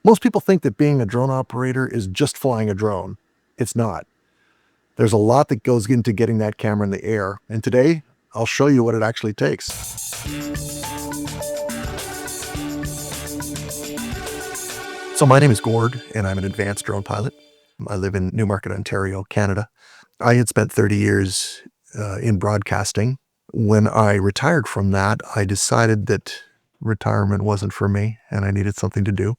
Most people think that being a drone operator is just flying a drone. It's not. There's a lot that goes into getting that camera in the air, and today I'll show you what it actually takes. So my name is Gord, and I'm an advanced drone pilot. I live in Newmarket, Ontario, Canada. I had spent 30 years in broadcasting. When I retired from that, I decided that retirement wasn't for me and I needed something to do.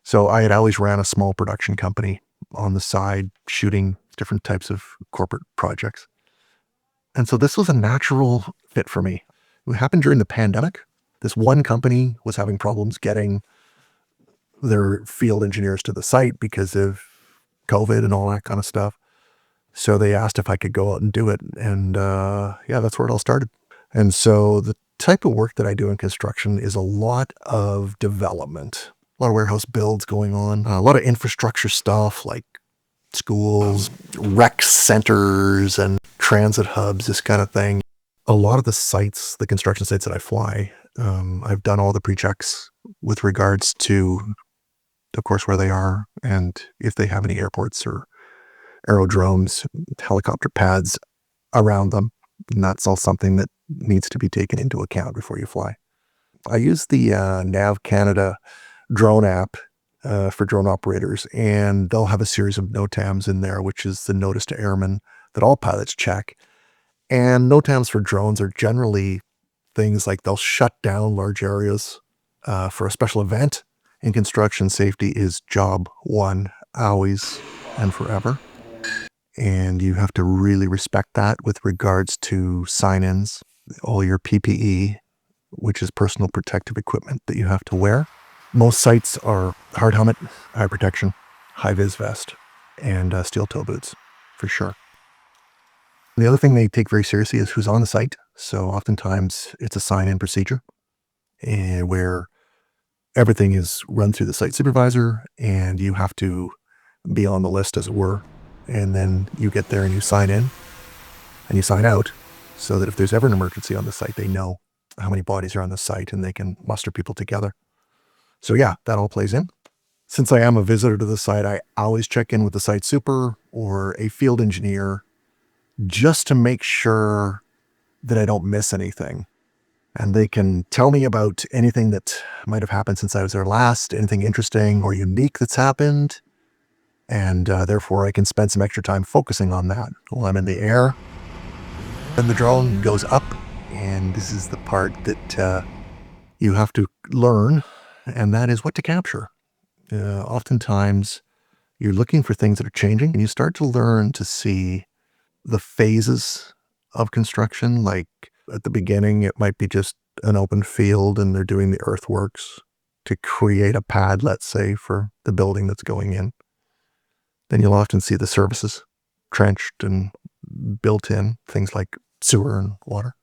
So I had always ran a small production company on the side, shooting different types of corporate projects. And so this was a natural fit for me. It happened during the pandemic. This one company was having problems getting their field engineers to the site because of COVID and all that kind of stuff. So they asked if I could go out and do it. And that's where it all started. And so the type of work that I do in construction is a lot of development, a lot of warehouse builds going on, a lot of infrastructure stuff like schools, rec centers, and transit hubs, this kind of thing. A lot of the sites, the construction sites that I fly, I've done all the pre-checks with regards to, of course, where they are and if they have any airports or aerodromes, helicopter pads around them. And that's all something that needs to be taken into account before you fly. I use the Nav Canada drone app for drone operators, and they'll have a series of NOTAMs in there, which is the notice to airmen that all pilots check. And NOTAMs for drones are generally things like they'll shut down large areas for a special event. In construction, safety is job one, always and forever. And you have to really respect that with regards to sign-ins, all your PPE, which is personal protective equipment that you have to wear. Most sites are hard helmet, eye protection, high-vis vest, and steel toe boots, for sure. The other thing they take very seriously is who's on the site. So oftentimes it's a sign-in procedure where everything is run through the site supervisor and you have to be on the list, as it were. And then you get there and you sign in and you sign out so that if there's ever an emergency on the site, they know how many bodies are on the site and they can muster people together. So yeah, that all plays in. Since I am a visitor to the site, I always check in with the site super or a field engineer just to make sure that I don't miss anything. And they can tell me about anything that might have happened since I was there last, anything interesting or unique that's happened. And therefore, I can spend some extra time focusing on that while I'm in the air. Then the drone goes up, and this is the part that you have to learn, and that is what to capture. Oftentimes, you're looking for things that are changing, and you start to learn to see the phases of construction. Like at the beginning, it might be just an open field, and they're doing the earthworks to create a pad, let's say, for the building that's going in. Then you'll often see the services trenched and built in, things like sewer and water.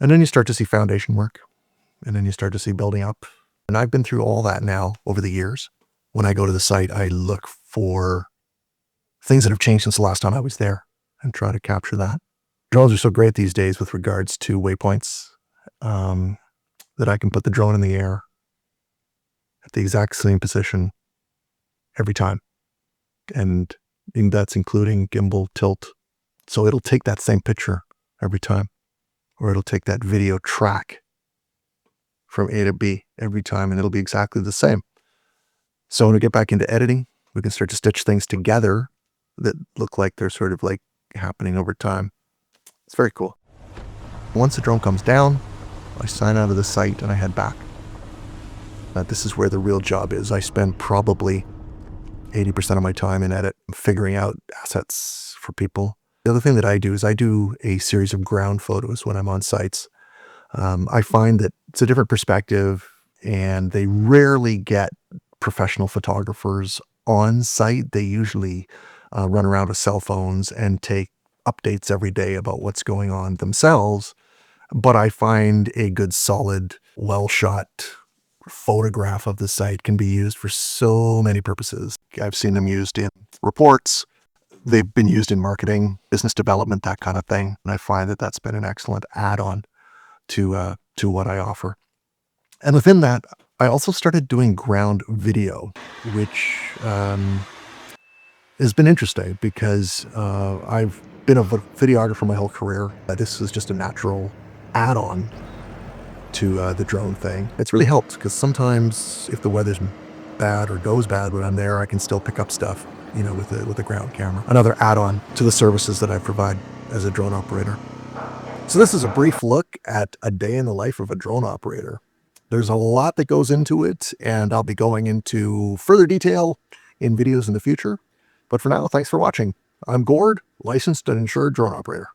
And then you start to see foundation work, and then you start to see building up. And I've been through all that now over the years. When I go to the site, I look for things that have changed since the last time I was there and try to capture that. Drones are so great these days with regards to waypoints that I can put the drone in the air at the exact same position every time. And that's including gimbal, tilt. So it'll take that same picture every time, or it'll take that video track from A to B every time, and it'll be exactly the same. So when we get back into editing, we can start to stitch things together that look like they're sort of like happening over time. It's very cool. Once the drone comes down, I sign out of the site and I head back. This is where the real job is. I spend probably 80% of my time in edit figuring out assets for people. The other thing that I do is I do a series of ground photos when I'm on sites. I find that it's a different perspective, and they rarely get professional photographers on site. They usually run around with cell phones and take updates every day about what's going on themselves. But I find a good, solid, well-shot photograph of the site can be used for so many purposes. I've seen them used in reports. They've been used in marketing, business development, that kind of thing. And I find that that's been an excellent add-on to what I offer. And within that, I also started doing ground video, which has been interesting because I've been a videographer my whole career. This is just a natural add-on to the drone thing. It's really helped because sometimes if the weather's bad or goes bad when I'm there, I can still pick up stuff, with a ground camera. Another add-on to the services that I provide as a drone operator. So this is a brief look at a day in the life of a drone operator. There's a lot that goes into it, and I'll be going into further detail in videos in the future. But for now, thanks for watching. I'm Gord, licensed and insured drone operator.